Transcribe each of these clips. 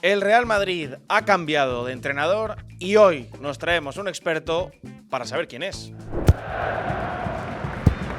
El Real Madrid ha cambiado de entrenador y hoy nos traemos un experto para saber quién es.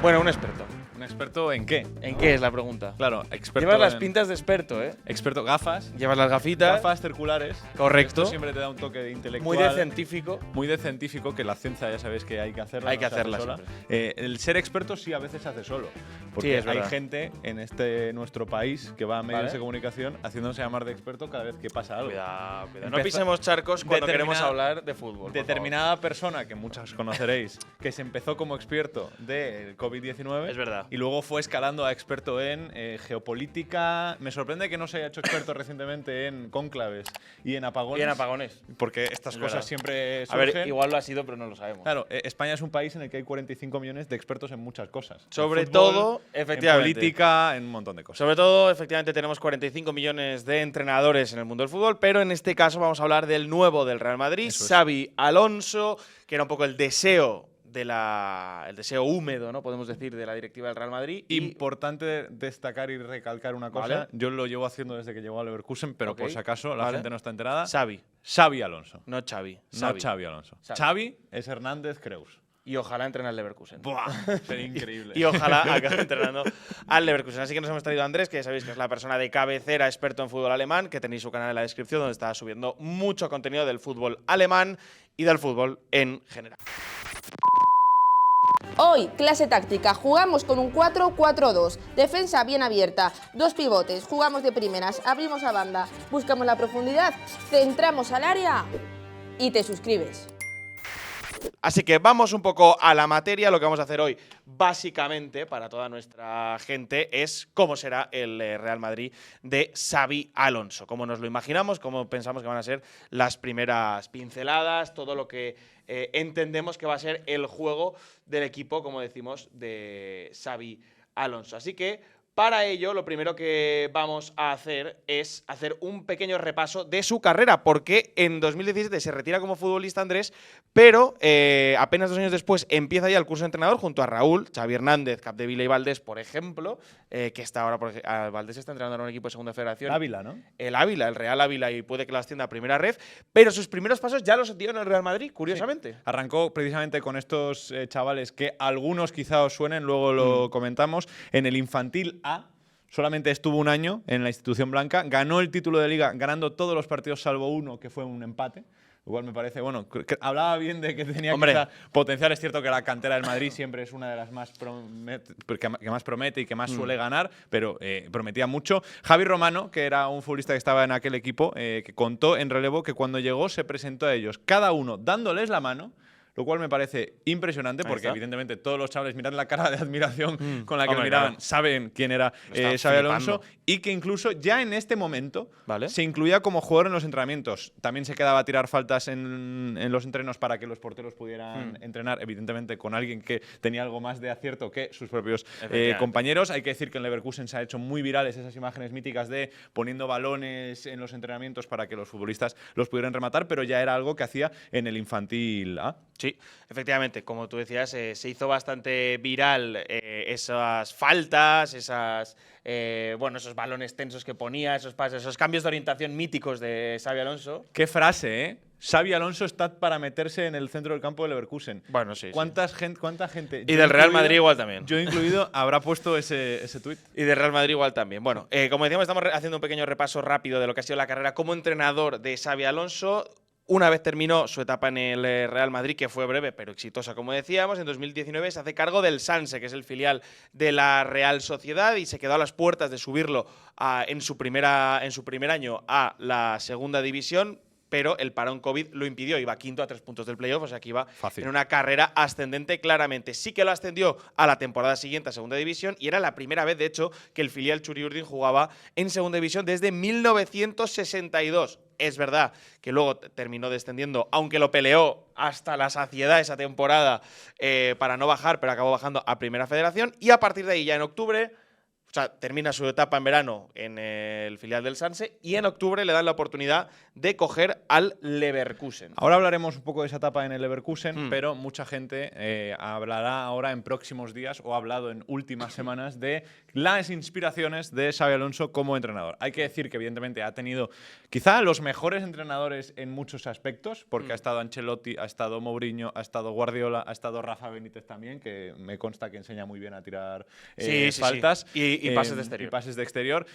Bueno, un experto. ¿Un experto en qué? ¿En qué es la pregunta? Claro, experto. Llevas las en- pintas de experto, ¿eh? Experto, gafas. Llevas las gafitas. Gafas circulares. Correcto. Esto siempre te da un toque de intelectual. Muy de científico. Muy de científico, que la ciencia ya sabes que hay que hacerla. Hay que no se hace hacerla sola. siempre. El ser experto sí a veces se hace solo. Porque Sí, es hay verdad. gente en nuestro país que va a medios Vale. de comunicación haciéndose llamar de experto cada vez que pasa algo. Cuidado, cuidado. No Empezó- pisemos charcos cuando queremos Determinada- hablar de fútbol. por Determinada persona, que muchos conoceréis, que se empezó como experto del COVID-19 Es verdad. y luego fue escalando a experto en geopolítica. Me sorprende que no se haya hecho experto recientemente en cónclaves y en favor. apagones. Y en apagones. Porque estas Es cosas verdad. siempre A surgen. ver, igual lo ha sido, pero no lo sabemos. Claro, España es un país en el que hay 45 millones de expertos en muchas cosas. En Sobre fútbol, todo, en efectivamente. política, en un montón de cosas. Sobre todo, efectivamente, tenemos 45 millones de entrenadores en el mundo del fútbol, pero en este caso vamos a hablar del nuevo del Real Madrid, Eso es. Xabi Alonso, que era un poco el deseo el deseo húmedo, ¿no? Podemos decir, de la directiva del Real Madrid. Y Importante destacar y recalcar una cosa. Vale. Yo lo llevo haciendo desde que llegó a Leverkusen, pero Ok. por si acaso la Vale. gente no está enterada. Xabi, Xavi Alonso. no Xavi. No Xavi Alonso. Xavi. Xavi es Hernández Creus. Y ojalá entrene al Leverkusen. Buah, sería increíble. Y ojalá acabe entrenando al Leverkusen. Así que nos hemos traído a Andrés, que ya sabéis que es la persona de cabecera, experto en fútbol alemán, que tenéis su canal en la descripción, donde está subiendo mucho contenido del fútbol alemán y del fútbol en general. Hoy, clase táctica, jugamos con un 4-4-2, defensa bien abierta, dos pivotes, jugamos de primeras, abrimos a banda, buscamos la profundidad, centramos al área y te suscribes. Así que vamos un poco a la materia. Lo que vamos a hacer hoy, básicamente, para toda nuestra gente, es cómo será el Real Madrid de Xabi Alonso. Cómo nos lo imaginamos, cómo pensamos que van a ser las primeras pinceladas, todo lo que entendemos que va a ser el juego del equipo, como decimos, de Xabi Alonso. Así que para ello, lo primero que vamos a hacer es hacer un pequeño repaso de su carrera, porque en 2017 se retira como futbolista Andrés, pero apenas 2 años después empieza ya el curso de entrenador junto a Raúl, Xavi Hernández, Capdevila y Valdés, por ejemplo, que está ahora, Valdés está entrenando en un equipo de segunda federación. Ávila, ¿no? El Ávila, el Real Ávila, y puede que lo ascienda a primera ref, pero sus primeros pasos ya los dio en el Real Madrid, curiosamente. Arrancó precisamente con estos chavales que algunos quizá os suenen, luego lo comentamos, en el infantil A. Solamente estuvo un año en la institución blanca, ganó el título de liga ganando todos los partidos salvo uno, que fue un empate. Igual me parece, bueno, hablaba bien de que tenía Hombre. quizá potencial. Es cierto que la cantera del Madrid siempre es una de las más que más promete y que más suele ganar, pero prometía mucho. Javi Romano, que era un futbolista que estaba en aquel equipo, que contó en relevo que cuando llegó se presentó a ellos, cada uno dándoles la mano, lo cual me parece impresionante, Ahí porque está. evidentemente todos los chavales miran la cara de admiración con la que Hombre, lo miraban, claro. saben quién era Están Xabi Alonso, flipando. y que incluso ya en este momento Vale. se incluía como jugador en los entrenamientos. También se quedaba a tirar faltas en los entrenos para que los porteros pudieran entrenar, evidentemente con alguien que tenía algo más de acierto que sus propios Efectivamente. compañeros. Hay que decir que en Leverkusen se ha hecho muy virales esas imágenes míticas de poniendo balones en los entrenamientos para que los futbolistas los pudieran rematar, pero ya era algo que hacía en el infantil A. Sí, efectivamente, como tú decías, se hizo bastante viral esas faltas, esos balones tensos que ponía, esos pases, esos cambios de orientación míticos de Xabi Alonso. Qué frase, ¿eh? Xabi Alonso está para meterse en el centro del campo de Leverkusen. Bueno, sí. ¿Cuánta gente? Y Yo del Real incluido- Madrid igual también. Yo incluido habrá puesto ese tuit. Y de Real Madrid igual también. Bueno, como decíamos, estamos haciendo un pequeño repaso rápido de lo que ha sido la carrera como entrenador de Xabi Alonso. Una vez terminó su etapa en el Real Madrid, que fue breve pero exitosa, como decíamos, en 2019 se hace cargo del Sanse, que es el filial de la Real Sociedad, y se quedó a las puertas de subirlo en su primer año a la segunda división, pero el parón COVID lo impidió. Iba quinto a 3 puntos del playoff, o sea que iba Fácil. en una carrera ascendente claramente. Sí que lo ascendió a la temporada siguiente a segunda división, y era la primera vez, de hecho, que el filial Churiurdin jugaba en segunda división desde 1962. Es verdad que luego terminó descendiendo, aunque lo peleó hasta la saciedad esa temporada para no bajar, pero acabó bajando a Primera Federación. Y a partir de ahí, ya en octubre, O sea, termina su etapa en verano en el filial del Sanse y en octubre le dan la oportunidad de coger al Leverkusen. Ahora hablaremos un poco de esa etapa en el Leverkusen, pero mucha gente hablará ahora en próximos días o ha hablado en últimas semanas de las inspiraciones de Xabi Alonso como entrenador. Hay que decir que evidentemente ha tenido quizá los mejores entrenadores en muchos aspectos, porque ha estado Ancelotti, ha estado Mourinho, ha estado Guardiola, ha estado Rafa Benítez también, que me consta que enseña muy bien a tirar faltas. Sí. Y pases de exterior. Y pases de exterior.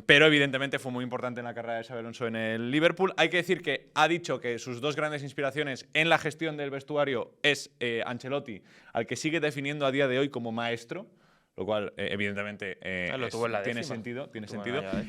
Pero evidentemente fue muy importante en la carrera de Xabi Alonso en el Liverpool. Hay que decir que ha dicho que sus dos grandes inspiraciones en la gestión del vestuario es Ancelotti, al que sigue definiendo a día de hoy como maestro, lo cual evidentemente tiene sentido.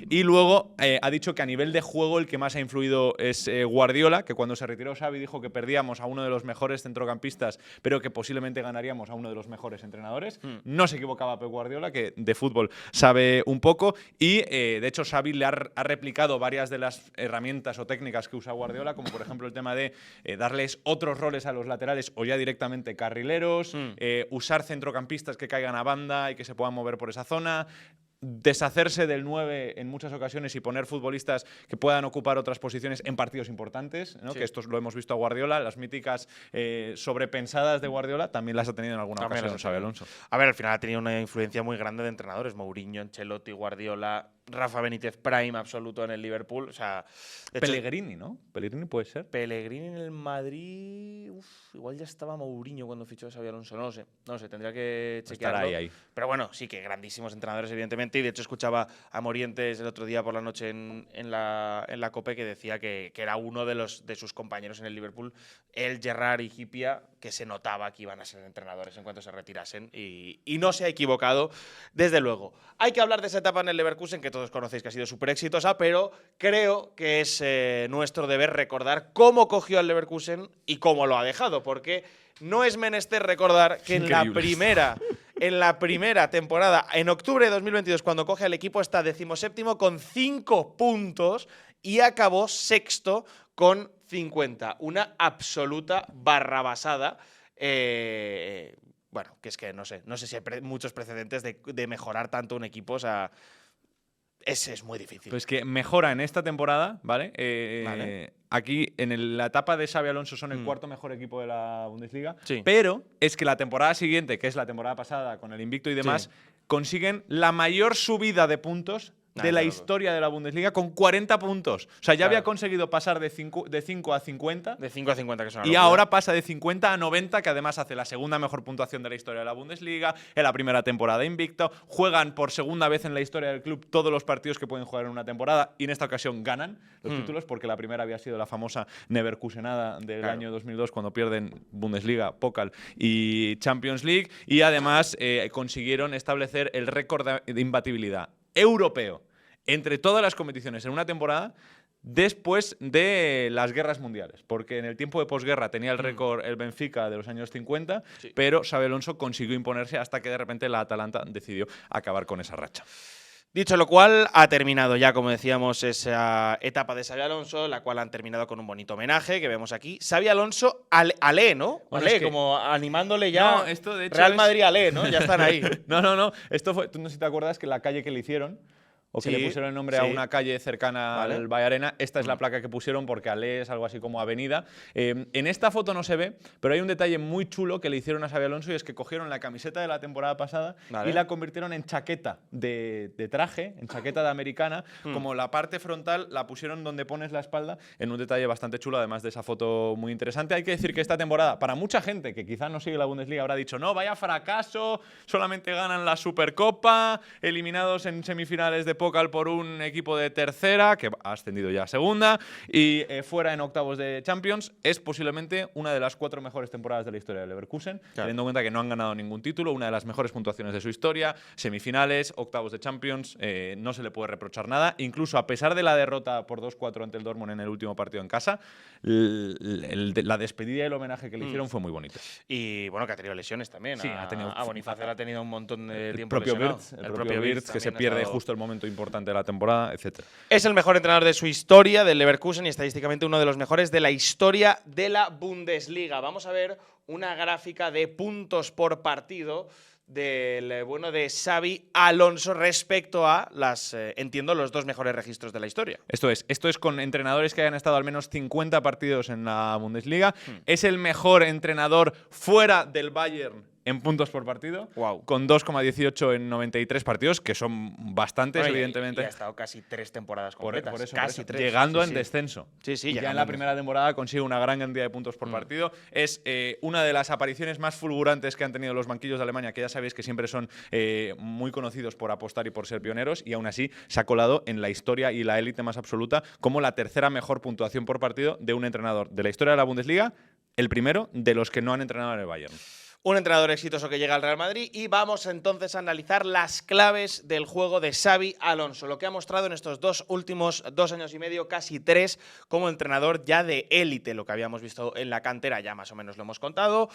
Y luego ha dicho que a nivel de juego el que más ha influido es Guardiola, que cuando se retiró Xavi dijo que perdíamos a uno de los mejores centrocampistas, pero que posiblemente ganaríamos a uno de los mejores entrenadores. No se equivocaba Pep Guardiola, que de fútbol sabe un poco, y de hecho Xavi le ha replicado varias de las herramientas o técnicas que usa Guardiola, como por ejemplo el tema de darles otros roles a los laterales o ya directamente carrileros, usar centrocampistas que caigan a banda y que se puedan mover por esa zona, deshacerse del 9 en muchas ocasiones y poner futbolistas que puedan ocupar otras posiciones en partidos importantes, ¿no? Que esto lo hemos visto a Guardiola, las míticas sobrepensadas de Guardiola también las ha tenido en alguna ocasión Xabi Alonso. A ver, al final ha tenido una influencia muy grande de entrenadores, Mourinho, Ancelotti, Guardiola, Rafa Benítez, prime absoluto en el Liverpool. O sea, Pellegrini, ¿no? Pellegrini puede ser. Pellegrini en el Madrid, igual ya estaba Mourinho cuando fichó a Xabi Alonso, no lo sé, tendría que chequearlo. Ahí. Pero bueno, sí que grandísimos entrenadores, evidentemente, y de hecho escuchaba a Morientes el otro día por la noche en la COPE que decía que era uno de sus compañeros en el Liverpool, el Gerrard y Hipia, que se notaba que iban a ser entrenadores en cuanto se retirasen, y no se ha equivocado, desde luego. Hay que hablar de esa etapa en el Leverkusen, que todos conocéis que ha sido súper exitosa, pero creo que es nuestro deber recordar cómo cogió al Leverkusen y cómo lo ha dejado, porque no es menester recordar que en la primera temporada, en octubre de 2022, cuando coge al equipo, está 17º con 5 puntos y acabó sexto con 50. Una absoluta barrabasada. Bueno, que es que no sé si hay muchos precedentes de mejorar tanto un equipo, o sea, es muy difícil. Pues que mejora en esta temporada, ¿vale? Vale. Aquí, en la etapa de Xabi Alonso, son el cuarto mejor equipo de la Bundesliga. Sí. Pero es que la temporada siguiente, que es la temporada pasada, con el invicto y demás, consiguen la mayor subida de puntos de la historia de la Bundesliga con 40 puntos. O sea, ya había conseguido pasar de 5 a 50. De 5 a 50, que es una Y locura. ahora pasa de 50 a 90, que además hace la segunda mejor puntuación de la historia de la Bundesliga, en la primera temporada invicto. Juegan por segunda vez en la historia del club todos los partidos que pueden jugar en una temporada y en esta ocasión ganan los títulos, porque la primera había sido la famosa Neverkusenada del año 2002, cuando pierden Bundesliga, Pokal y Champions League. Y además consiguieron establecer el récord de imbatibilidad europeo entre todas las competiciones en una temporada después de las guerras mundiales, porque en el tiempo de posguerra tenía el récord el Benfica de los años 50, pero Xabi Alonso consiguió imponerse hasta que de repente la Atalanta decidió acabar con esa racha. Dicho lo cual, ha terminado ya, como decíamos, esa etapa de Xabi Alonso, la cual han terminado con un bonito homenaje que vemos aquí. Xabi Alonso Ale, ¿no? Bueno, Ale, es que como animándole ya. No, esto de hecho Real Madrid Ale, ¿no? Ya están ahí. No. Esto fue, tú no sé si te acuerdas que la calle que le hicieron, o que le pusieron el nombre a una calle cercana al Valle Arena, esta es la placa que pusieron porque Ale es algo así como avenida. En esta foto no se ve, pero hay un detalle muy chulo que le hicieron a Xabi Alonso, y es que cogieron la camiseta de la temporada pasada y la convirtieron en chaqueta de traje, en chaqueta de americana, como la parte frontal la pusieron donde pones la espalda, en un detalle bastante chulo, además de esa foto muy interesante. Hay que decir que esta temporada, para mucha gente que quizás no sigue la Bundesliga, habrá dicho, no, vaya fracaso, solamente ganan la Supercopa, eliminados en semifinales de Pokal por un equipo de tercera, que ha ascendido ya a segunda, y fuera en octavos de Champions. Es posiblemente una de las 4 mejores temporadas de la historia del Leverkusen, teniendo en cuenta que no han ganado ningún título, una de las mejores puntuaciones de su historia, semifinales, octavos de Champions, no se le puede reprochar nada. Incluso a pesar de la derrota por 2-4 ante el Dortmund en el último partido en casa, la despedida y el homenaje que le hicieron fue muy bonito. Y bueno, que ha tenido lesiones también. Sí, ha tenido Bonifacio ha tenido un montón de tiempo propio lesionado. el propio Wirtz, que se pierde justo el momento importante de la temporada, etc. Es el mejor entrenador de su historia, del Leverkusen, y estadísticamente uno de los mejores de la historia de la Bundesliga. Vamos a ver una gráfica de puntos por partido del bueno de Xabi Alonso respecto a entiendo, los 2 mejores registros de la historia. Esto es con entrenadores que hayan estado al menos 50 partidos en la Bundesliga. Es el mejor entrenador fuera del Bayern en puntos por partido, con 2,18 en 93 partidos, que son bastantes, evidentemente. Y ha estado casi 3 temporadas completas. Por eso, casi 3. Llegando en descenso. Sí, y ya en la primera temporada consigue una gran cantidad de puntos por partido. Es una de las apariciones más fulgurantes que han tenido los banquillos de Alemania, que ya sabéis que siempre son muy conocidos por apostar y por ser pioneros, y aún así se ha colado en la historia y la élite más absoluta como la tercera mejor puntuación por partido de un entrenador de la historia de la Bundesliga, el primero de los que no han entrenado en el Bayern. Un entrenador exitoso que llega al Real Madrid, y vamos entonces a analizar las claves del juego de Xabi Alonso, lo que ha mostrado en estos últimos 2 años y medio, casi 3, como entrenador ya de élite. Lo que habíamos visto en la cantera ya más o menos lo hemos contado,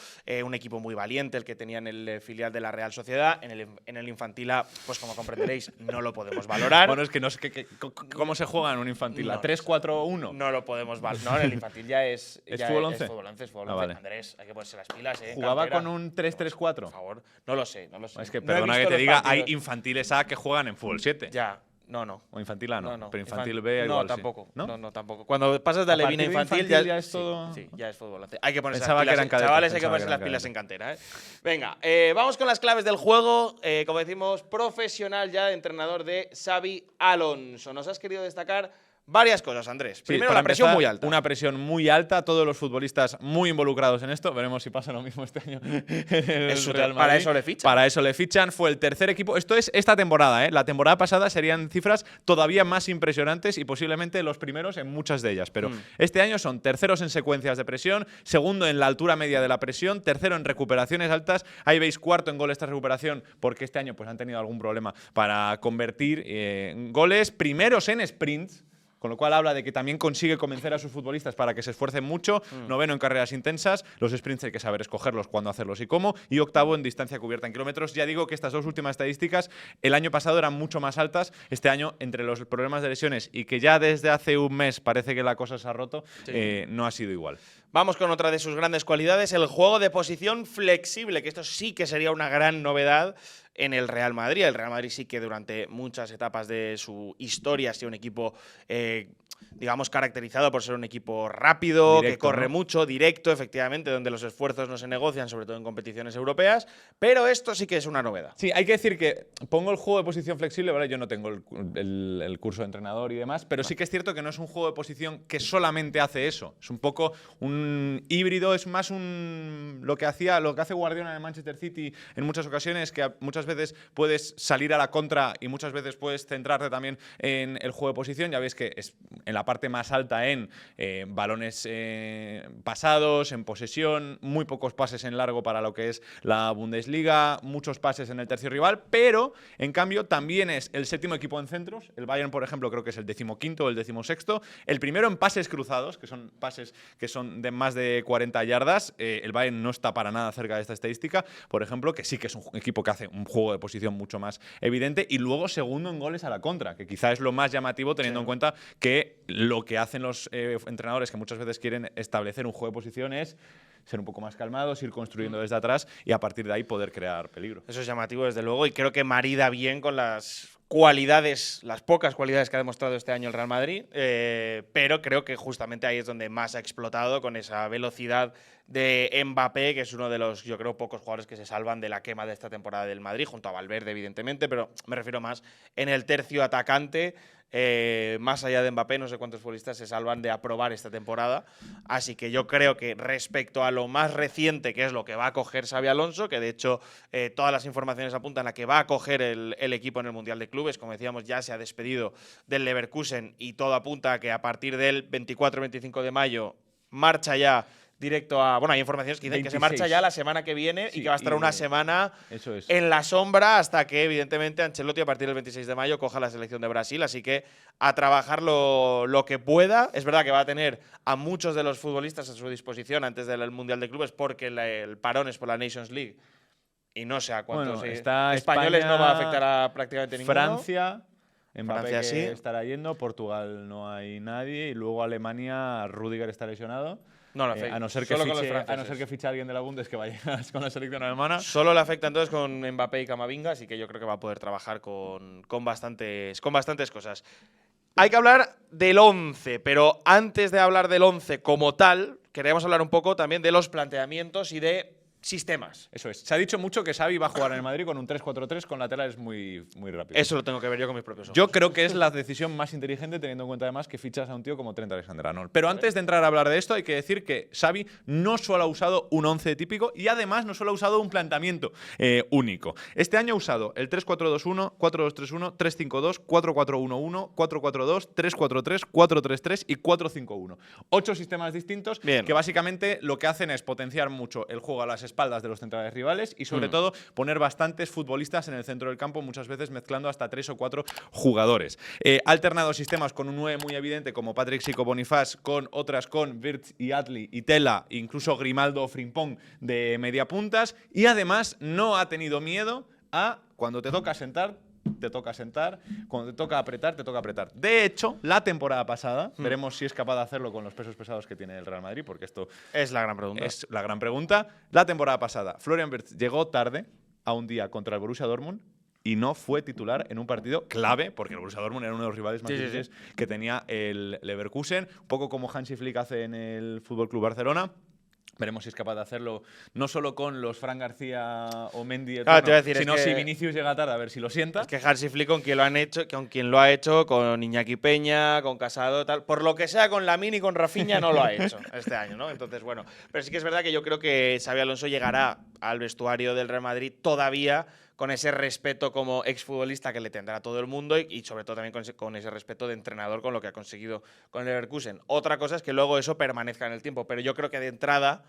un equipo muy valiente el que tenía en el filial de la Real Sociedad. En el infantil A, pues como comprenderéis, no lo podemos valorar. Bueno, es que no sé cómo se juega en un infantil A, 3-4-1. No lo podemos valorar. No, en el infantil ya es fútbol 11. Es fútbol 11, es fútbol 11. Ah, vale. Andrés, hay que ponerse las pilas. ¿Jugaba cantera con un 3-3-4? Por favor, no lo sé. Es que, No he perdona visto que te los diga, partidos. hay infantiles A que juegan en fútbol 7. Ya, no. O infantil A no, No. pero infantil B no, igual tampoco. sí. No, tampoco. Cuando pasas de A alevín a partir de infantil, ya es todo. Sí, ya es fútbol 11. Hay que ponerse Pensaba las pilas, que eran cadetes, chavales, hay que pensaba ponerse que las eran pilas en cadetes. cantera. Venga, vamos con las claves del juego. Como decimos, profesional ya, entrenador de Xabi Alonso. Nos has querido destacar varias cosas, Andrés. Primero, para la presión empezar, muy alta. Una presión muy alta, todos los futbolistas muy involucrados en esto. Veremos si pasa lo mismo este año en el Real Madrid. Para eso le fichan. Para eso le fichan. Fue el tercer equipo. Esto es esta temporada, ¿eh? La temporada pasada serían cifras todavía más impresionantes y posiblemente los primeros en muchas de ellas. Pero este año son terceros en secuencias de presión, segundo en la altura media de la presión, tercero en recuperaciones altas. Ahí veis cuarto en goles tras recuperación, porque este año pues, han tenido algún problema para convertir goles. Primeros en sprints, con lo cual habla de que también consigue convencer a sus futbolistas para que se esfuercen mucho. Noveno en carreras intensas, los sprints hay que saber escogerlos, cuándo hacerlos y cómo. Y octavo en distancia cubierta en kilómetros. Ya digo que estas 2 últimas estadísticas el año pasado eran mucho más altas. Este año, entre los problemas de lesiones y que ya desde hace un mes parece que la cosa se ha roto, no ha sido igual. Vamos con otra de sus grandes cualidades, el juego de posición flexible, que esto sí que sería una gran novedad en el Real Madrid. El Real Madrid sí que durante muchas etapas de su historia ha sido un equipo, digamos, caracterizado por ser un equipo rápido, Directo, que corre ¿no? mucho, directo, efectivamente, donde los esfuerzos no se negocian, sobre todo en competiciones europeas, pero esto sí que es una novedad. Sí, hay que decir que pongo el juego de posición flexible, ¿vale? Yo no tengo el curso de entrenador y demás, pero sí que es cierto que no es un juego de posición que solamente hace eso. Es un poco un híbrido, es más lo que hace Guardiola en el Manchester City en muchas ocasiones, que muchas veces puedes salir a la contra y muchas veces puedes centrarte también en el juego de posición. Ya veis que es en la parte más alta en balones pasados, en posesión, muy pocos pases en largo para lo que es la Bundesliga, muchos pases en el tercio rival, pero en cambio también es el séptimo equipo en centros. El Bayern, por ejemplo, creo que es el 15º o el 16º. El primero en pases cruzados, que son pases que son de más de 40 yardas. El Bayern no está para nada cerca de esta estadística, por ejemplo, que sí que es un equipo que hace un juego de posición mucho más evidente. Y luego segundo en goles a la contra, que quizá es lo más llamativo teniendo en cuenta que lo que hacen los entrenadores que muchas veces quieren establecer un juego de posición es ser un poco más calmados, ir construyendo desde atrás y a partir de ahí poder crear peligro. Eso es llamativo, desde luego, y creo que marida bien con las cualidades, las pocas cualidades que ha demostrado este año el Real Madrid, pero creo que justamente ahí es donde más ha explotado, con esa velocidad de Mbappé, que es uno de los, yo creo, pocos jugadores que se salvan de la quema de esta temporada del Madrid, junto a Valverde, evidentemente, pero me refiero más en el tercio atacante. Más allá de Mbappé, no sé cuántos futbolistas se salvan de aprobar esta temporada. Así que yo creo que respecto a lo más reciente, que es lo que va a coger Xabi Alonso, que de hecho todas las informaciones apuntan a que va a coger el equipo en el Mundial de Clubes, como decíamos, ya se ha despedido del Leverkusen y todo apunta a que a partir del 24-25 de mayo marcha ya directo a… Bueno, hay informaciones que dicen 26. que se marcha ya la semana que viene, Sí, y que va a estar una semana eso es. en la sombra hasta que, evidentemente, Ancelotti a partir del 26 de mayo coja la selección de Brasil. Así que a trabajar lo que pueda. Es verdad que va a tener a muchos de los futbolistas a su disposición antes del Mundial de Clubes, porque el parón es por la Nations League y no sé a cuántos Bueno, está españoles España, no va a afectar a prácticamente ninguno. Francia, Mbappé Francia que sí. estará yendo, Portugal no hay nadie y luego Alemania, Rüdiger está lesionado. No, no, A no ser que solo con los fiche, franceses. alguien de la Bundes que vaya con la selección alemana. Solo le afecta entonces con Mbappé y Camavinga, así que yo creo que va a poder trabajar con bastantes cosas. Hay que hablar del 11, pero antes de hablar del 11 como tal, queríamos hablar un poco también de los planteamientos y de sistemas. Eso es. Se ha dicho mucho que Xavi va a jugar en el Madrid con un 3-4-3 con laterales muy rápido. Eso lo tengo que ver yo con mis propios ojos. Yo creo que es la decisión más inteligente teniendo en cuenta además que fichas a un tío como Trent Alexander-Arnold. Pero antes de entrar a hablar de esto hay que decir que Xavi no solo ha usado un 11 típico y además no solo ha usado un planteamiento único. Este año ha usado el 3-4-2-1, 4-2-3-1, 3-5-2, 4-4-1-1, 4-4-2, 3-4-3, 4-3-3 y 4-5-1. 8 sistemas distintos que básicamente lo que hacen es potenciar mucho el juego a las espaldas de los centrales rivales y sobre todo poner bastantes futbolistas en el centro del campo, muchas veces mezclando hasta 3 o 4 jugadores. Ha alternado sistemas con un 9 muy evidente como Patrick Schick, Bonifaz, con otras con Wirtz y Atli y Tela, incluso Grimaldo o Frimpong de media puntas, y además no ha tenido miedo a cuando te toca sentar, te toca sentar, cuando te toca apretar, te toca apretar. De hecho, la temporada pasada, veremos si es capaz de hacerlo con los pesos pesados que tiene el Real Madrid, porque esto es la gran pregunta. Es la gran pregunta. La temporada pasada, Florian Wirtz llegó tarde a un día contra el Borussia Dortmund y no fue titular en un partido clave, porque el Borussia Dortmund era uno de los rivales más difíciles que tenía el Leverkusen, un poco como Hansi Flick hace en el FC Barcelona. Veremos si es capaz de hacerlo no solo con los Fran García o Mendy, sino si Vinicius llega tarde, a ver si lo sienta. Es que Hansi Flick con quien lo ha hecho, con Iñaki Peña, con Casado, tal, por lo que sea con Lamine y con Rafinha no lo ha hecho este año, ¿no? Entonces, bueno, pero sí que es verdad que yo creo que Xabi Alonso llegará al vestuario del Real Madrid todavía con ese respeto como exfutbolista que le tendrá todo el mundo y sobre todo también con ese respeto de entrenador con lo que ha conseguido con el Leverkusen. Otra cosa es que luego eso permanezca en el tiempo, pero yo creo que de entrada,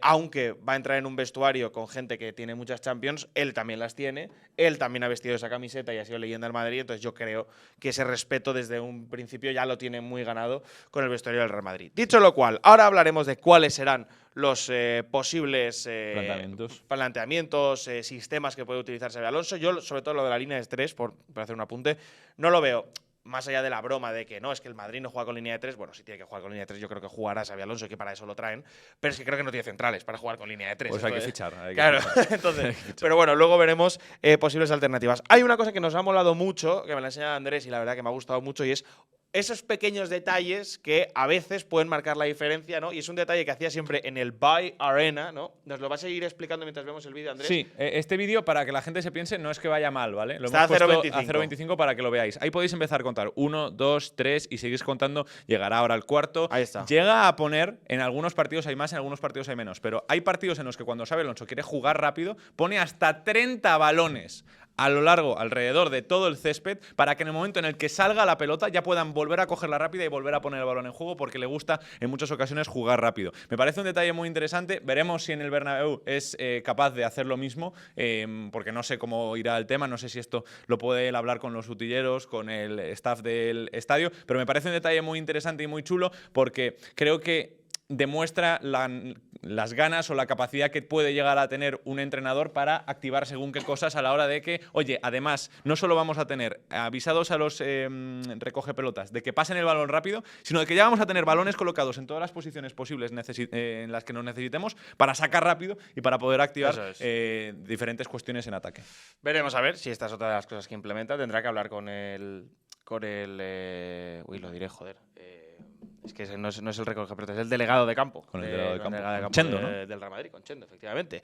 aunque va a entrar en un vestuario con gente que tiene muchas Champions, él también las tiene, él también ha vestido esa camiseta y ha sido leyenda del Madrid, entonces yo creo que ese respeto desde un principio ya lo tiene muy ganado con el vestuario del Real Madrid. Dicho lo cual, ahora hablaremos de cuáles serán los posibles planteamientos, sistemas que puede utilizar Xabi Alonso. Yo, sobre todo lo de la línea de 3, por hacer un apunte, no lo veo. Más allá de la broma de que no, es que el Madrid no juega con línea de 3, bueno, si tiene que jugar con línea de 3, yo creo que jugará Xabi Alonso, que para eso lo traen, pero es que creo que no tiene centrales para jugar con línea de 3. Pues entonces, hay que fichar. Claro, entonces, pero bueno, luego veremos posibles alternativas. Hay una cosa que nos ha molado mucho, que me la enseña Andrés y la verdad que me ha gustado mucho, y es esos pequeños detalles que a veces pueden marcar la diferencia, ¿no? Y es un detalle que hacía siempre en el Buy Arena, ¿no? ¿Nos lo vas a ir explicando mientras vemos el vídeo, Andrés? Sí, este vídeo, para que la gente se piense, no es que vaya mal, ¿vale? Lo está hemos puesto a 0,25 para que lo veáis. Ahí podéis empezar a contar 1, 2, 3 y seguís contando. Llegará ahora el cuarto. Ahí está. Llega a poner, en algunos partidos hay más, en algunos partidos hay menos, pero hay partidos en los que cuando Xabi Alonso quiere jugar rápido, pone hasta 30 balones a lo largo, alrededor de todo el césped, para que en el momento en el que salga la pelota ya puedan volver a cogerla rápida y volver a poner el balón en juego, porque le gusta en muchas ocasiones jugar rápido. Me parece un detalle muy interesante. Veremos si en el Bernabéu es capaz de hacer lo mismo, porque no sé cómo irá el tema, no sé si esto lo puede él hablar con los utilleros, con el staff del estadio, pero me parece un detalle muy interesante y muy chulo, porque creo que demuestra las ganas o la capacidad que puede llegar a tener un entrenador para activar según qué cosas a la hora de que, oye, además, no solo vamos a tener avisados a los recoge pelotas de que pasen el balón rápido, sino de que ya vamos a tener balones colocados en todas las posiciones posibles en las que nos necesitemos para sacar rápido y para poder activar diferentes cuestiones en ataque. Veremos a ver si esta es otra de las cosas que implementa. Tendrá que hablar con el uy, lo diré, joder. Es que no es el recoge pelotas, es el delegado de campo. Con el delegado de campo. Chendo, ¿no? Del Real Madrid, con Chendo, efectivamente.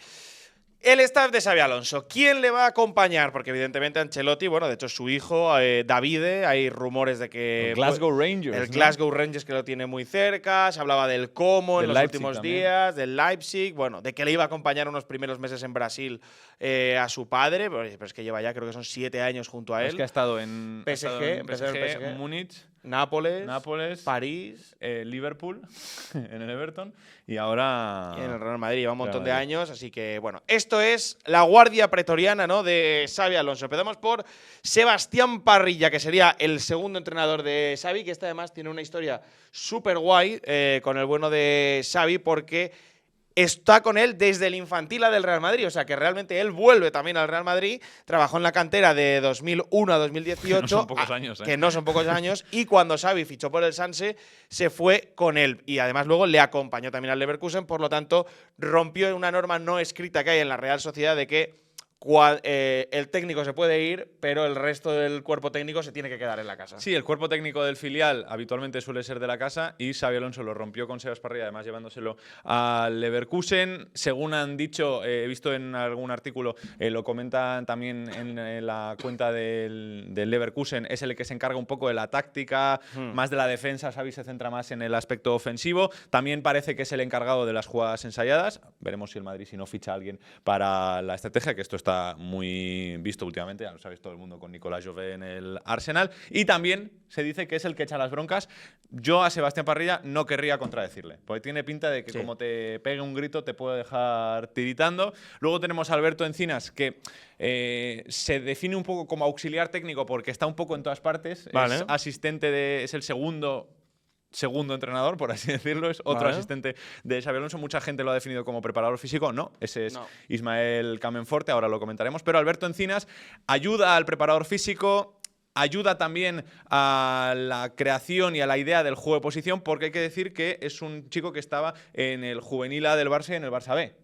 El staff de Xabi Alonso, ¿quién le va a acompañar? Porque evidentemente Ancelotti, bueno, de hecho su hijo, Davide, hay rumores de que… El Glasgow Rangers. El Glasgow Rangers que lo tiene muy cerca, se hablaba del Como en los últimos días, del Leipzig, bueno, de que le iba a acompañar unos primeros meses en Brasil a su padre, pero es que lleva ya, creo que son 7 años junto a él. Es que ha estado en PSG, Múnich, Nápoles, París, Liverpool, en el Everton y ahora… Y en el Real Madrid lleva un montón de años, así que bueno, esto es la guardia pretoriana, ¿no?, de Xabi Alonso. Empezamos por Sebastián Parrilla, que sería el segundo entrenador de Xavi, que este además tiene una historia súper guay con el bueno de Xavi, porque está con él desde el infantil del Real Madrid. O sea, que realmente él vuelve también al Real Madrid. Trabajó en la cantera de 2001 a 2018. No son pocos años, ¿eh? Que no son pocos años. Y cuando Xavi fichó por el Sanse, se fue con él. Y además luego le acompañó también al Leverkusen. Por lo tanto, rompió una norma no escrita que hay en la Real Sociedad de que el técnico se puede ir, pero el resto del cuerpo técnico se tiene que quedar en la casa. Sí, el cuerpo técnico del filial habitualmente suele ser de la casa y Xabi Alonso lo rompió con Sebas Parrilla, además llevándoselo al Leverkusen. Según han dicho, he visto en algún artículo, lo comentan también en la cuenta del Leverkusen, es el que se encarga un poco de la táctica, más de la defensa. Xavi se centra más en el aspecto ofensivo. También parece que es el encargado de las jugadas ensayadas. Veremos si el Madrid si no ficha a alguien para la estrategia, que esto está muy visto últimamente, ya lo sabéis todo el mundo con Nicolás Jové en el Arsenal. Y también se dice que es el que echa las broncas. Yo a Sebastián Parrilla no querría contradecirle, porque tiene pinta de que como te pegue un grito te puede dejar tiritando. Luego tenemos a Alberto Encinas, que se define un poco como auxiliar técnico porque está un poco en todas partes. Vale. Es asistente es el segundo entrenador, por así decirlo, es otro asistente de Xabi Alonso. Mucha gente lo ha definido como preparador físico. No, ese es Ismael Camenforte, ahora lo comentaremos. Pero Alberto Encinas ayuda al preparador físico, ayuda también a la creación y a la idea del juego de posición, porque hay que decir que es un chico que estaba en el juvenil A del Barça y en el Barça B.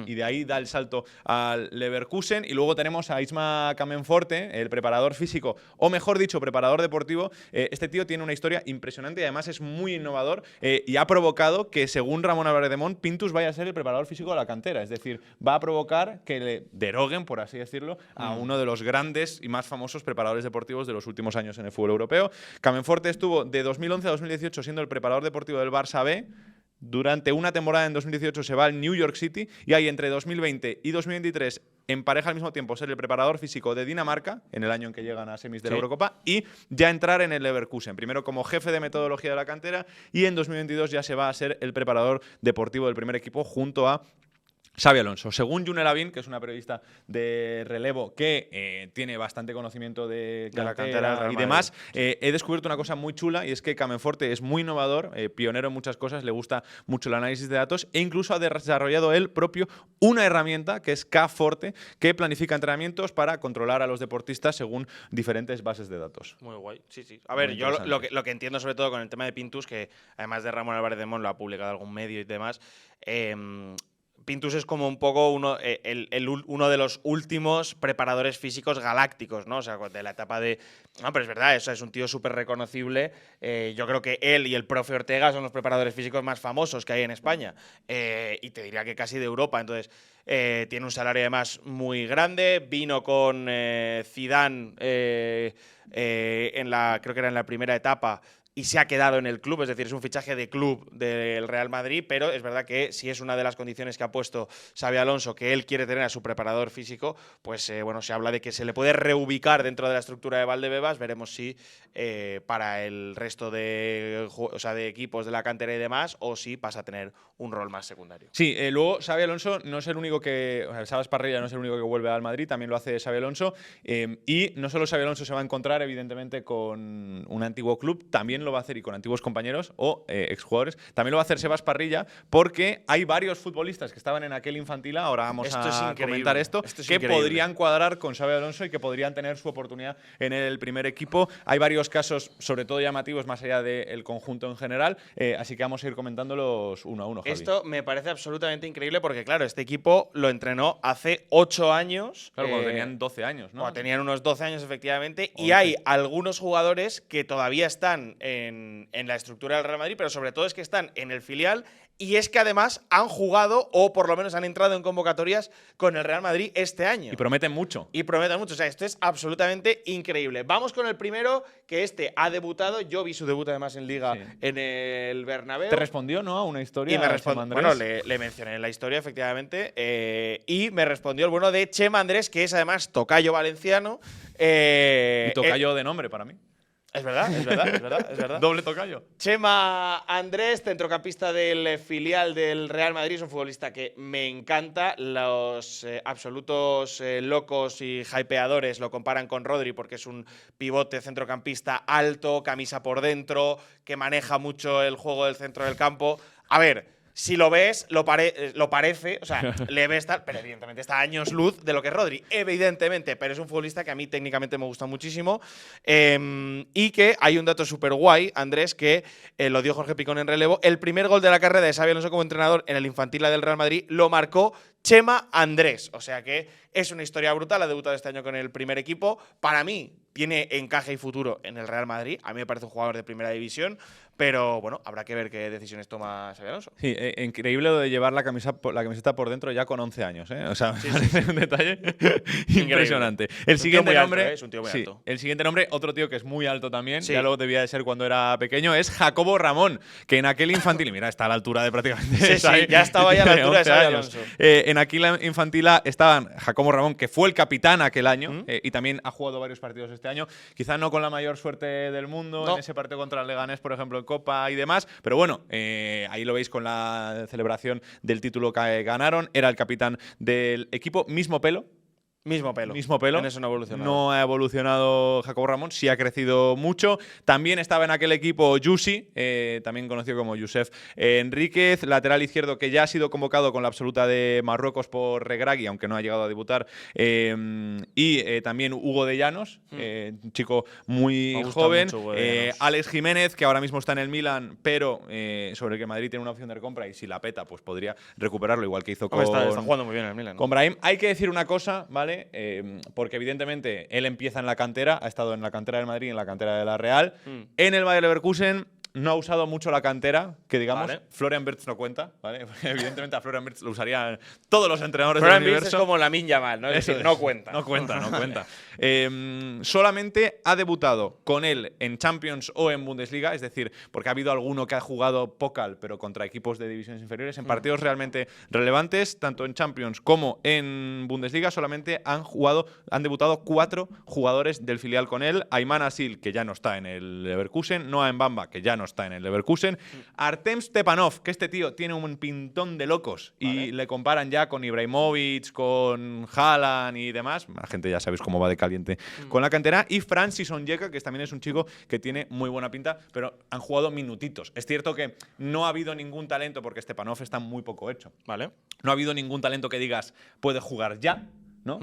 Y de ahí da el salto al Leverkusen. Y luego tenemos a Isma Camenforte, el preparador físico, o mejor dicho, preparador deportivo. Este tío tiene una historia impresionante y además es muy innovador y ha provocado que, según Ramón Álvarez de Mon, Pintus vaya a ser el preparador físico de la cantera. Es decir, va a provocar que le deroguen, por así decirlo, a uno de los grandes y más famosos preparadores deportivos de los últimos años en el fútbol europeo. Camenforte estuvo de 2011 a 2018 siendo el preparador deportivo del Barça B. Durante una temporada en 2018 se va al New York City y ahí entre 2020 y 2023 empareja al mismo tiempo ser el preparador físico de Dinamarca, en el año en que llegan a semis de la Eurocopa, y ya entrar en el Leverkusen. Primero como jefe de metodología de la cantera y en 2022 ya se va a ser el preparador deportivo del primer equipo junto a Xabi Alonso. Según June Lavín, que es una periodista de relevo que tiene bastante conocimiento de la cantera y demás, he descubierto una cosa muy chula y es que Camenforte es muy innovador, pionero en muchas cosas, le gusta mucho el análisis de datos e incluso ha desarrollado él propio una herramienta que es K-Forte, que planifica entrenamientos para controlar a los deportistas según diferentes bases de datos. Muy guay, sí, sí. A ver, yo lo que entiendo sobre todo con el tema de Pintus, que además de Ramón Álvarez de Mon lo ha publicado algún medio y demás, Pintus es como un poco uno de los últimos preparadores físicos galácticos, ¿no? O sea, de la etapa de… No, pero es verdad, eso es un tío súper reconocible. Yo creo que él y el profe Ortega son los preparadores físicos más famosos que hay en España. Y te diría que casi de Europa. Entonces, tiene un salario además muy grande. Vino con Zidane creo que era en la primera etapa, y se ha quedado en el club, es decir, es un fichaje de club del Real Madrid, pero es verdad que si es una de las condiciones que ha puesto Xabi Alonso, que él quiere tener a su preparador físico, pues bueno, se habla de que se le puede reubicar dentro de la estructura de Valdebebas. Veremos si para el resto de equipos de la cantera y demás, o si pasa a tener un rol más secundario. Sí, luego Xabi Alonso no es el único que… O sea, Sebas Parrilla no es el único que vuelve al Madrid, también lo hace Xabi Alonso. Y no solo Xabi Alonso se va a encontrar, evidentemente, con un antiguo club, también lo va a hacer y con antiguos compañeros o exjugadores. También lo va a hacer Sebas Parrilla, porque hay varios futbolistas que estaban en aquel infantil, ahora vamos a comentar esto que podrían cuadrar con Xabi Alonso y que podrían tener su oportunidad en el primer equipo. Hay varios casos, sobre todo llamativos, más allá del conjunto en general, así que vamos a ir comentándolos uno a uno, Javi. Esto me parece absolutamente increíble porque, claro, este equipo lo entrenó hace 8 años. Claro, cuando tenían 12 años, ¿no? Cuando tenían unos 12 años, efectivamente. 11. Y hay algunos jugadores que todavía están en la estructura del Real Madrid, pero sobre todo es que están en el filial y es que además han jugado o por lo menos han entrado en convocatorias con el Real Madrid este año. Y prometen mucho. O sea, esto es absolutamente increíble. Vamos con el primero, que ha debutado. Yo vi su debut además en Liga en el Bernabéu. ¿Te respondió, no? A una historia. Y me respondió. Bueno, le mencioné en la historia, efectivamente. Y me respondió el bueno de Chema Andrés, que es además tocayo valenciano. Y tocayo de nombre para mí. Es verdad, es verdad, es verdad, es verdad. Doble tocayo. Chema Andrés, centrocampista del filial del Real Madrid, es un futbolista que me encanta. Los absolutos locos y hypeadores lo comparan con Rodri porque es un pivote centrocampista alto, camisa por dentro, que maneja mucho el juego del centro del campo. A ver, si lo ves, lo parece, o sea, le ves tal, pero evidentemente está a años luz de lo que es Rodri, evidentemente, pero es un futbolista que a mí técnicamente me gusta muchísimo. Y que hay un dato súper guay, Andrés, que lo dio Jorge Picón en relevo. El primer gol de la carrera de Xabi Alonso como entrenador en el infantil del Real Madrid lo marcó Chema Andrés. O sea que es una historia brutal. Ha debutado este año con el primer equipo. Para mí, tiene encaje y futuro en el Real Madrid. A mí me parece un jugador de primera división. Pero bueno, habrá que ver qué decisiones toma Xabi Alonso. Sí, increíble lo de llevar la camiseta por dentro ya con 11 años. O sea, me parece un detalle impresionante. El siguiente nombre, es un tío muy alto. El siguiente nombre, otro tío que es muy alto también, Sí. ya lo debía de ser cuando era pequeño, es Jacobo Ramón, que en aquel infantil, y mira, está a la altura de prácticamente. Sí, ya estaba ya a la altura de Xabi Alonso. En aquel infantil estaban Jacobo Ramón, que fue el capitán aquel año, y también ha jugado varios partidos este año, quizá no con la mayor suerte del mundo, en ese partido contra el Leganés, por ejemplo, en Copa y demás, pero bueno, ahí lo veis con la celebración del título que ganaron. Era el capitán del equipo, mismo pelo. Mismo pelo. En eso no ha evolucionado. No ha evolucionado Jacobo Ramón, sí ha crecido mucho. También estaba en aquel equipo Yusi, también conocido como Youssef Enríquez, lateral izquierdo que ya ha sido convocado con la absoluta de Marruecos por Regragui, aunque no ha llegado a debutar. Y también Hugo de Llanos, un chico muy joven. Alex Jiménez, que ahora mismo está en el Milan, pero sobre el que Madrid tiene una opción de recompra y si la peta, pues podría recuperarlo, igual que hizo con… Está jugando muy bien en el Milan, ¿no? Con Brahim. Hay que decir una cosa, ¿vale? Porque evidentemente él empieza en la cantera, ha estado en la cantera del Madrid y en la cantera de la Real. En el Bayer Leverkusen no ha usado mucho la cantera, que digamos, vale. Florian Wirtz no cuenta, ¿vale? Evidentemente a Florian Wirtz lo usarían todos los entrenadores Florian del Wirtz universo. es como Lamine Yamal, ¿no? Es decir, no cuenta. No cuenta. Solamente ha debutado con él en Champions o en Bundesliga, es decir, porque ha habido alguno que ha jugado Pokal, pero contra equipos de divisiones inferiores, en partidos realmente relevantes, tanto en Champions como en Bundesliga, solamente han debutado 4 jugadores del filial con él. Ayman Asil, que ya no está en el Leverkusen, Noah Mbamba, que ya no está en el Leverkusen, Artem Stepanov, que este tío tiene un pintón de locos, y le comparan ya con Ibrahimovic, con Haaland y demás. La gente ya sabéis cómo va de caliente con la cantera. Y Francis Onyeka, que también es un chico que tiene muy buena pinta, pero han jugado minutitos. Es cierto que no ha habido ningún talento, porque Stepanov está muy poco hecho. Vale. No ha habido ningún talento que digas puede jugar ya, ¿no?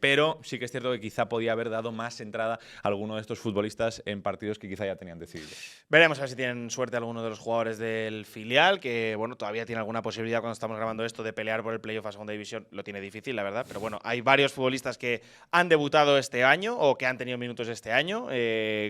Pero sí que es cierto que quizá podía haber dado más entrada a alguno de estos futbolistas en partidos que quizá ya tenían decididos. Veremos a ver si tienen suerte algunos de los jugadores del filial, que bueno, todavía tiene alguna posibilidad cuando estamos grabando esto de pelear por el playoff a segunda división. Lo tiene difícil, la verdad, pero bueno, hay varios futbolistas que han debutado este año o que han tenido minutos este año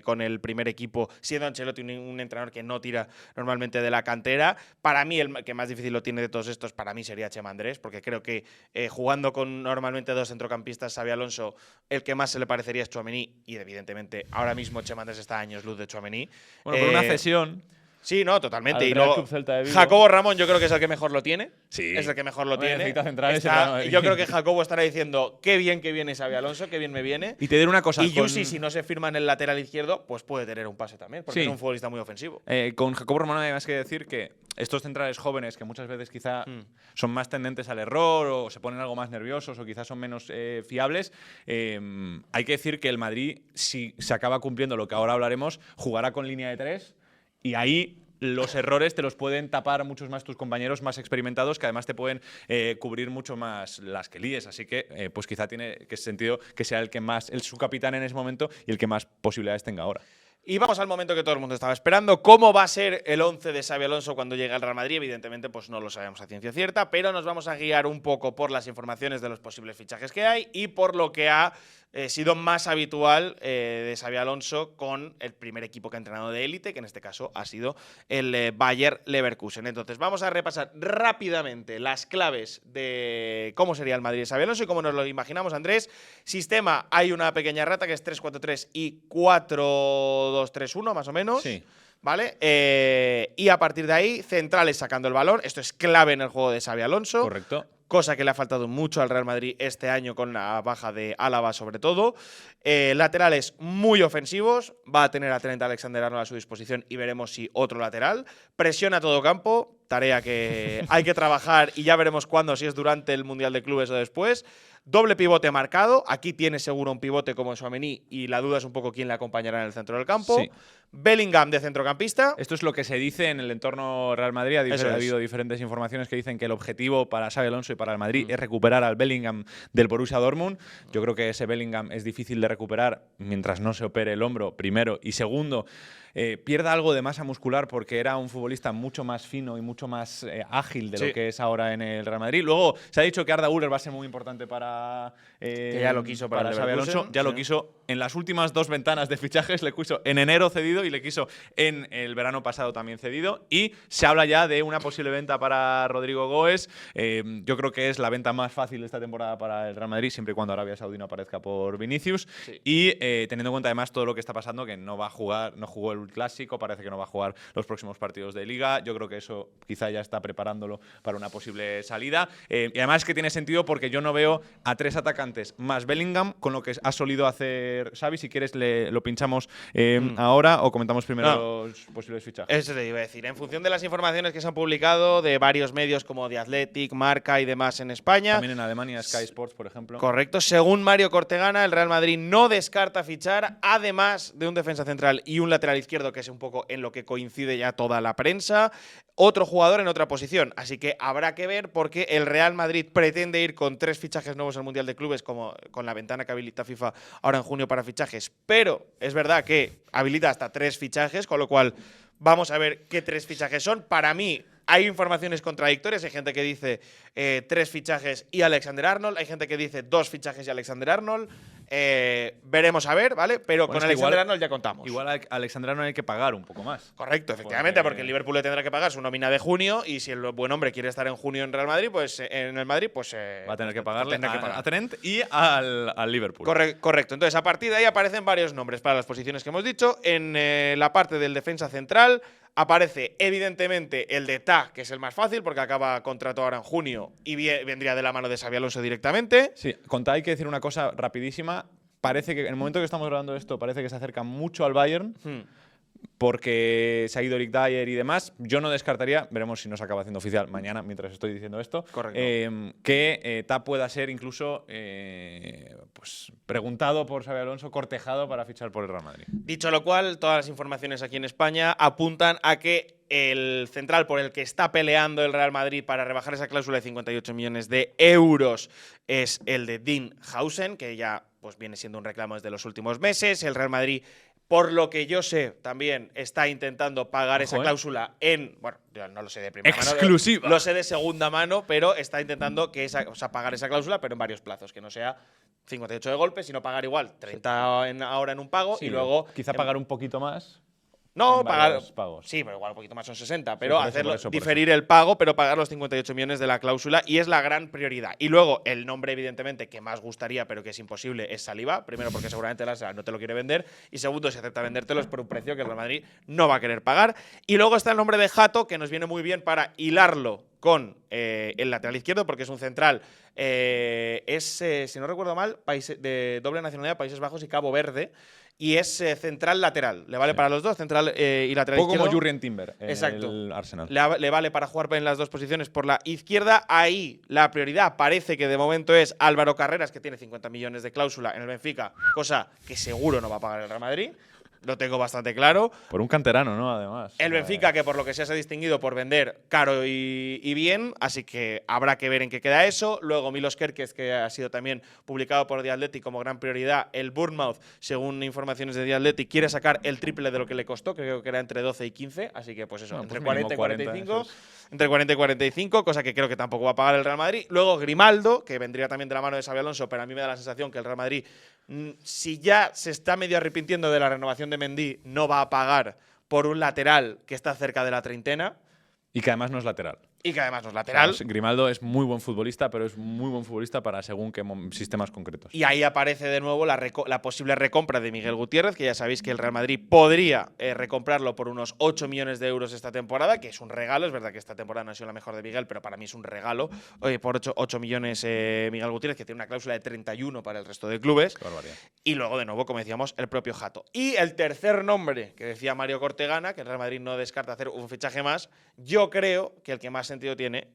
con el primer equipo, siendo Ancelotti un entrenador que no tira normalmente de la cantera. Para mí, el que más difícil lo tiene de todos estos, para mí sería Chema Andrés, porque creo que jugando con normalmente dos centrocampistas, Xabi Alonso, el que más se le parecería es Tchouaméni, y evidentemente ahora mismo Chema Andrés está a años luz de Tchouaméni. Bueno, por una cesión. Sí, no, totalmente. Al Y Real luego, Club Celta de Vigo. Jacobo Ramón yo creo que es el que mejor lo tiene. Sí. Es el que mejor lo Bueno, tiene. necesita centrales, Yo creo que Jacobo estará diciendo qué bien que viene Xabi Alonso, qué bien me viene. Y te diré una cosa. Y Yusi, si no se firma en el lateral izquierdo, pues puede tener un pase también, porque Sí. es un futbolista muy ofensivo. Con Jacobo Ramón hay más que decir que estos centrales jóvenes, que muchas veces quizá son más tendentes al error o se ponen algo más nerviosos o quizás son menos fiables, hay que decir que el Madrid, si se acaba cumpliendo lo que ahora hablaremos, jugará con línea de 3 y ahí los errores te los pueden tapar muchos más tus compañeros más experimentados, que además te pueden cubrir mucho más las que líes. Así que pues quizá tiene que sentido que sea el que más, su capitán en ese momento y el que más posibilidades tenga ahora. Y vamos al momento que todo el mundo estaba esperando. ¿Cómo va a ser el 11 de Xabi Alonso cuando llegue al Real Madrid? Evidentemente, pues no lo sabemos a ciencia cierta, pero nos vamos a guiar un poco por las informaciones de los posibles fichajes que hay y por lo que ha sido más habitual de Xabi Alonso con el primer equipo que ha entrenado de élite, que en este caso ha sido el Bayer Leverkusen. Entonces, vamos a repasar rápidamente las claves de cómo sería el Madrid de Xabi Alonso y cómo nos lo imaginamos, Andrés. Sistema, hay una pequeña rata que es 3-4-3 y 4-2-3-1, más o menos. Sí. ¿Vale? Y a partir de ahí, centrales sacando el balón. Esto es clave en el juego de Xabi Alonso. Correcto. Cosa que le ha faltado mucho al Real Madrid este año con la baja de Álava sobre todo. Laterales muy ofensivos. Va a tener a Trent Alexander-Arnold a su disposición y veremos si otro lateral. Presión a todo campo. Tarea que hay que trabajar y ya veremos cuándo, si es durante el Mundial de Clubes o después. Doble pivote marcado. Aquí tiene seguro un pivote como Tchouaméni y la duda es un poco quién le acompañará en el centro del campo. Sí. Bellingham de centrocampista. Esto es lo que se dice en el entorno Real Madrid. Ha habido diferentes informaciones que dicen que el objetivo para Xabi Alonso y para el Madrid es recuperar al Bellingham del Borussia Dortmund. Yo creo que ese Bellingham es difícil de recuperar mientras no se opere el hombro, primero. Y segundo, pierda algo de masa muscular porque era un futbolista mucho más fino y mucho más ágil de lo que es ahora en el Real Madrid. Luego se ha dicho que Arda Güler va a ser muy importante para que ya lo quiso para Xabi Alonso. Ya lo quiso en las últimas 2 ventanas de fichajes. Le quiso en enero cedido y le quiso en el verano pasado también cedido. Y se habla ya de una posible venta para Rodrigo Goes. Yo creo que es la venta más fácil de esta temporada para el Real Madrid, siempre y cuando Arabia Saudí no aparezca por Vinicius. Sí. Y teniendo en cuenta además todo lo que está pasando, que no va a jugar, no jugó el Clásico, parece que no va a jugar los próximos partidos de Liga. Yo creo que eso quizá ya está preparándolo para una posible salida. Y además que tiene sentido porque yo no veo a 3 atacantes más Bellingham con lo que ha solido hacer Xavi. Si quieres lo pinchamos ahora o comentamos primero los posibles fichajes. Eso te iba a decir. En función de las informaciones que se han publicado de varios medios como The Athletic, Marca y demás en España. También en Alemania, Sky Sports, por ejemplo. Correcto. Según Mario Cortegana, el Real Madrid no descarta fichar, además de un defensa central y un lateral izquierdo, que es un poco en lo que coincide ya toda la prensa, otro jugador en otra posición. Así que habrá que ver porque el Real Madrid pretende ir con 3 fichajes nuevos al Mundial de Clubes, como con la ventana que habilita FIFA ahora en junio para fichajes. Pero es verdad que habilita hasta 3 fichajes, con lo cual vamos a ver qué 3 fichajes son. Para mí hay informaciones contradictorias. Hay gente que dice 3 fichajes y Alexander Arnold. Hay gente que dice 2 fichajes y Alexander Arnold. Veremos a ver, ¿vale? Pero Bueno, con Alexander Arnold ya contamos. Igual a Alexander Arnold hay que pagar un poco más. Correcto, efectivamente, porque el Liverpool le tendrá que pagar su nómina de junio y si el buen hombre quiere estar en junio en Real Madrid, pues en el Madrid, pues va a tener que pagarle pagar. a Trent y al Liverpool. Correcto. Entonces, a partir de ahí aparecen varios nombres para las posiciones que hemos dicho. En la parte del defensa central aparece evidentemente el de Ta, que es el más fácil porque acaba contrato ahora en junio y vendría de la mano de Xabi Alonso directamente. Sí, con Ta hay que decir una cosa rapidísima. Parece que en el momento que estamos grabando esto, parece que se acerca mucho al Bayern. Porque se ha ido Eric Dyer y demás. Yo no descartaría, veremos si no se acaba haciendo oficial mañana, mientras estoy diciendo esto, que Ta pueda ser incluso pues, preguntado por Xabi Alonso, cortejado para fichar por el Real Madrid. Dicho lo cual, todas las informaciones aquí en España apuntan a que el central por el que está peleando el Real Madrid para rebajar esa cláusula de 58 millones de euros es el de Dean Hausen, que ya pues, viene siendo un reclamo desde los últimos meses. El Real Madrid, por lo que yo sé, también está intentando pagar esa cláusula en… Bueno, yo no lo sé de primera mano. ¡Exclusiva! Lo sé de segunda mano, pero está intentando pagar esa cláusula, pero en varios plazos, que no sea 58 de golpe, sino pagar igual 30 ahora en un pago y luego… Quizá pagar un poquito más. No, pagar pagos. Sí, pero igual un poquito más son 60, pero por eso, diferir el pago, pero pagar los 58 millones de la cláusula y es la gran prioridad. Y luego el nombre evidentemente que más gustaría, pero que es imposible, es Saliba, primero porque seguramente el Arsenal no te lo quiere vender y segundo si acepta vendértelo es por un precio que el Real Madrid no va a querer pagar. Y luego está el nombre de Hato, que nos viene muy bien para hilarlo con el lateral izquierdo porque es un central si no recuerdo mal, de doble nacionalidad, Países Bajos y Cabo Verde. Y es central lateral. Le vale para los dos, central y lateral Un poco izquierdo. como Jurrien Timber en Exacto. el Arsenal. Le vale para jugar en las dos posiciones por la izquierda. Ahí la prioridad parece que de momento es Álvaro Carreras, que tiene 50 millones de cláusula en el Benfica, cosa que seguro no va a pagar el Real Madrid. Lo tengo bastante claro. Por un canterano, ¿no? Además. El Benfica, que por lo que sea se ha distinguido por vender caro y bien, así que habrá que ver en qué queda eso. Luego Milos Kerkez, que ha sido también publicado por The Athletic como gran prioridad. El Bournemouth, según informaciones de The Athletic, quiere sacar el triple de lo que le costó, creo que era entre 12 y 15, así que pues eso, entre 40 y 45. Entre 40 y 45, cosa que creo que tampoco va a pagar el Real Madrid. Luego Grimaldo, que vendría también de la mano de Xabi Alonso, pero a mí me da la sensación que el Real Madrid, si ya se está medio arrepintiendo de la renovación de Mendy, no va a pagar por un lateral que está cerca de la treintena. Y que además no es lateral. Y que además no es lateral. Claro, Grimaldo es muy buen futbolista, pero es muy buen futbolista para según qué sistemas concretos. Y ahí aparece de nuevo la posible recompra de Miguel Gutiérrez, que ya sabéis que el Real Madrid podría recomprarlo por unos 8 millones de euros esta temporada, que es un regalo. Es verdad que esta temporada no ha sido la mejor de Miguel, pero para mí es un regalo. Por 8 millones Miguel Gutiérrez, que tiene una cláusula de 31 para el resto de clubes. Qué barbaridad. Y luego, de nuevo, como decíamos, el propio Hato. Y el tercer nombre que decía Mario Cortegana, que el Real Madrid no descarta hacer un fichaje más, yo creo que el que más sentido tiene,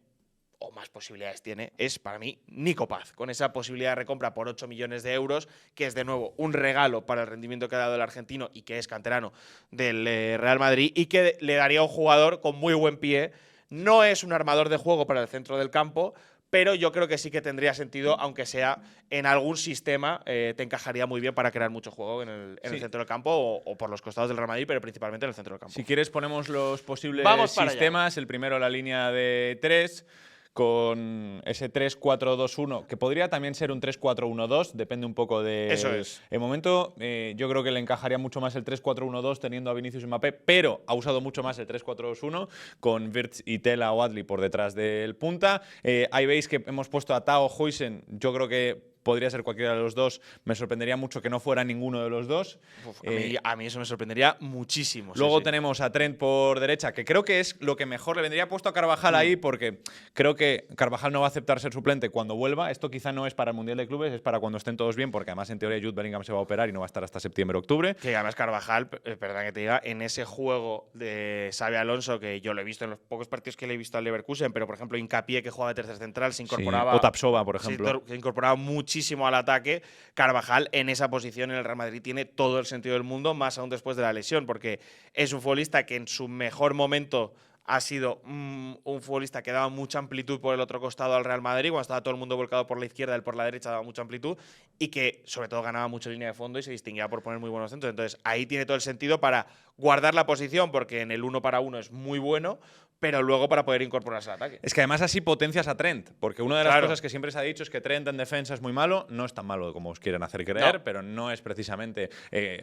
o más posibilidades tiene, es para mí Nico Paz, con esa posibilidad de recompra por 8 millones de euros, que es de nuevo un regalo para el rendimiento que ha dado el argentino y que es canterano del Real Madrid, y que le daría a un jugador con muy buen pie. No es un armador de juego para el centro del campo, pero yo creo que sí que tendría sentido, aunque sea en algún sistema, te encajaría muy bien para crear mucho juego en el centro del campo o por los costados del Real Madrid, pero principalmente en el centro del campo. Si quieres ponemos los posibles Vamos para sistemas. El primero, la línea de 3, con ese 3-4-2-1, que podría también ser un 3-4-1-2, depende un poco de Eso es. el momento. Yo creo que le encajaría mucho más el 3-4-1-2 teniendo a Vinicius y Mbappé, pero ha usado mucho más el 3-4-2-1 con Wirtz y Tela o Adli por detrás del punta. Ahí veis que hemos puesto a Tao Huijsen. Yo creo que podría ser cualquiera de los dos. Me sorprendería mucho que no fuera ninguno de los dos. A mí eso me sorprendería muchísimo. Luego sí. tenemos a Trent por derecha, que creo que es lo que mejor le vendría. Puesto a Carvajal ahí porque creo que Carvajal no va a aceptar ser suplente cuando vuelva. Esto quizá no es para el Mundial de Clubes, es para cuando estén todos bien, porque además en teoría Jude Bellingham se va a operar y no va a estar hasta septiembre-octubre. Que además Carvajal, perdón que te diga, en ese juego de Xabi Alonso, que yo lo he visto en los pocos partidos que le he visto al Leverkusen, pero por ejemplo Hincapié, que juega de tercer central, se incorporaba… Sí. O Tapsova, por ejemplo. Se incorporaba muchísimo al ataque. Carvajal en esa posición en el Real Madrid tiene todo el sentido del mundo, más aún después de la lesión, porque es un futbolista que en su mejor momento ha sido un futbolista que daba mucha amplitud por el otro costado al Real Madrid, cuando estaba todo el mundo volcado por la izquierda, él por la derecha daba mucha amplitud, y que sobre todo ganaba mucha línea de fondo y se distinguía por poner muy buenos centros. Entonces ahí tiene todo el sentido para guardar la posición, porque en el 1 para 1 es muy bueno, pero luego para poder incorporarse al ataque. Es que además así potencias a Trent, porque una de las Claro. cosas que siempre se ha dicho es que Trent en defensa es muy malo. No es tan malo como os quieren hacer creer, No. pero no es precisamente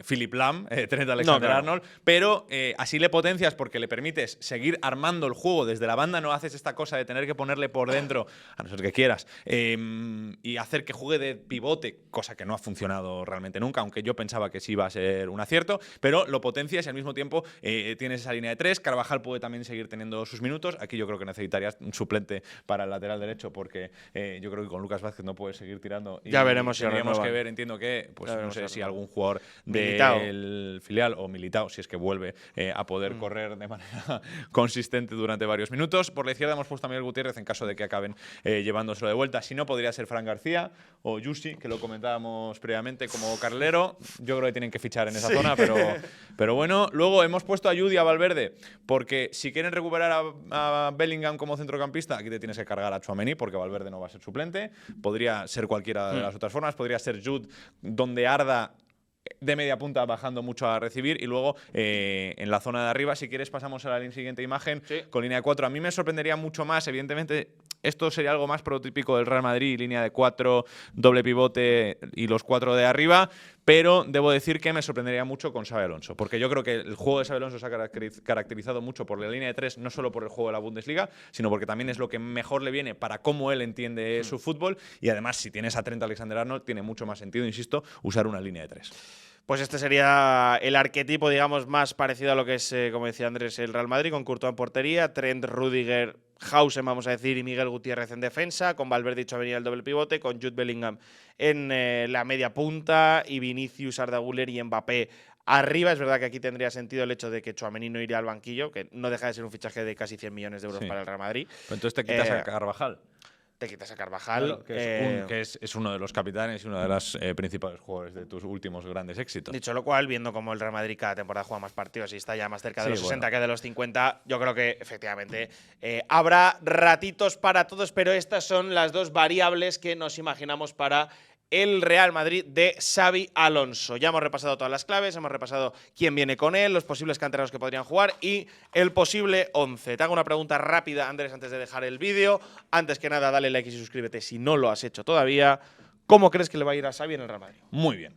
Philip Lahm, Trent Alexander-Arnold. claro. Pero así le potencias porque le permites seguir armando el juego desde la banda. No haces esta cosa de tener que ponerle por dentro, a no ser que quieras, y hacer que juegue de pivote, cosa que no ha funcionado realmente nunca, aunque yo pensaba que sí iba a ser un acierto. Pero lo potencias y al mismo tiempo tienes esa línea de 3. Carvajal puede también seguir teniendo sus minutos. Aquí yo creo que necesitarías un suplente para el lateral derecho, porque yo creo que con Lucas Vázquez no puede seguir tirando. Ya veremos si tendríamos renuevan. que ver, entiendo que, pues no sé si algún jugador Militao. del filial o Militao, si es que vuelve a poder correr de manera consistente durante varios minutos. Por la izquierda hemos puesto a Miguel Gutiérrez en caso de que acaben llevándoselo de vuelta. Si no, podría ser Fran García o Yusi, que lo comentábamos previamente como carrilero. Yo creo que tienen que fichar en esa zona, pero bueno. Luego hemos puesto a Jude y a Valverde, porque si quieren recuperar a Bellingham como centrocampista, aquí te tienes que cargar a Tchouaméni, porque Valverde no va a ser suplente. Podría ser cualquiera de las otras formas. Podría ser Jude, donde arda de media punta, bajando mucho a recibir, y luego en la zona de arriba, si quieres, pasamos a la siguiente imagen, Sí. con línea de 4. A mí me sorprendería mucho más, evidentemente. Esto sería algo más prototípico del Real Madrid, línea de 4, doble pivote y los 4 de arriba, pero debo decir que me sorprendería mucho con Xabi Alonso, porque yo creo que el juego de Xabi Alonso se ha caracterizado mucho por la línea de 3, no solo por el juego de la Bundesliga, sino porque también es lo que mejor le viene para cómo él entiende su fútbol, y además si tienes a Trent Alexander-Arnold tiene mucho más sentido, insisto, usar una línea de 3. Pues este sería el arquetipo, digamos, más parecido a lo que es, como decía Andrés, el Real Madrid, con Courtois en portería, Trent, Rüdiger, Hausen, vamos a decir, y Miguel Gutiérrez en defensa, con Valverde y Tchouaméni el doble pivote, con Jude Bellingham en la media punta y Vinicius, Arda Güler y Mbappé arriba. Es verdad que aquí tendría sentido el hecho de que Tchouaméni no iría al banquillo, que no deja de ser un fichaje de casi 100 millones de euros Sí. para el Real Madrid. Pero entonces te quitas a Carvajal. Te quitas a Carvajal. Claro, que es uno de los capitanes y uno de los principales jugadores de tus últimos grandes éxitos. Dicho lo cual, viendo cómo el Real Madrid cada temporada juega más partidos y está ya más cerca de Sí, los 60 bueno. que de los 50, yo creo que efectivamente habrá ratitos para todos, pero estas son las dos variables que nos imaginamos para el Real Madrid de Xabi Alonso. Ya hemos repasado todas las claves, hemos repasado quién viene con él, los posibles canteranos que podrían jugar y el posible 11. Te hago una pregunta rápida, Andrés, antes de dejar el vídeo. Antes que nada, dale like y suscríbete si no lo has hecho todavía. ¿Cómo crees que le va a ir a Xabi en el Real Madrid? Muy bien.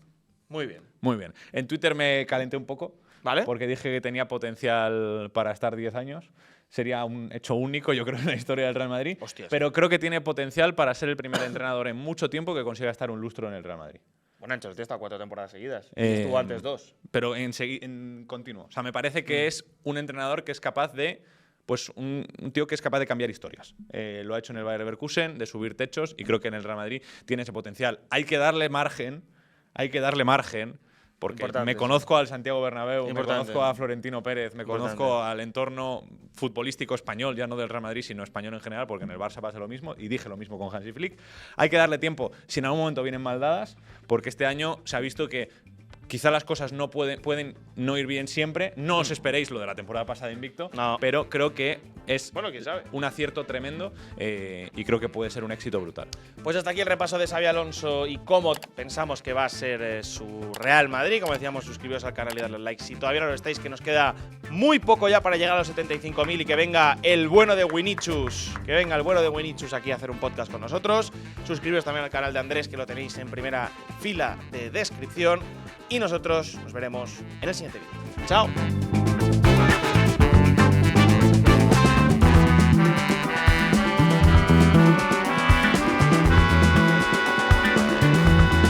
Muy bien. Muy bien. En Twitter me calenté un poco, ¿Vale? porque dije que tenía potencial para estar 10 años. Sería un hecho único, yo creo, en la historia del Real Madrid. Hostias. Pero creo que tiene potencial para ser el primer entrenador en mucho tiempo que consiga estar un lustro en el Real Madrid. Bueno, Ancelotti está 4 temporadas seguidas. Eh, Estuvo antes 2. Pero en continuo. O sea, me parece que es un entrenador que es capaz de… Pues un tío que es capaz de cambiar historias. Lo ha hecho en el Bayer Leverkusen, de subir techos, y creo que en el Real Madrid tiene ese potencial. Hay que darle margen porque Importante, me conozco al Santiago Bernabéu, Importante. me conozco a Florentino Pérez, me Importante. conozco al entorno futbolístico español, ya no del Real Madrid, sino español en general, porque en el Barça pasa lo mismo, y dije lo mismo con Hansi Flick. Hay que darle tiempo, si en algún momento vienen mal dadas, porque este año se ha visto que quizá las cosas no pueden no ir bien siempre. No os esperéis lo de la temporada pasada invicto, No. pero creo que es Bueno, quién sabe. un acierto tremendo y creo que puede ser un éxito brutal. Pues hasta aquí el repaso de Xabi Alonso y cómo pensamos que va a ser su Real Madrid. Como decíamos, suscribiros al canal y darle like si todavía no lo estáis, que nos queda muy poco ya para llegar a los 75.000 y que venga el bueno de Winichus. Que venga el bueno de Winichus aquí a hacer un podcast con nosotros. Suscribiros también al canal de Andrés, que lo tenéis en primera fila de descripción. Y nosotros nos veremos en el siguiente vídeo. ¡Chao!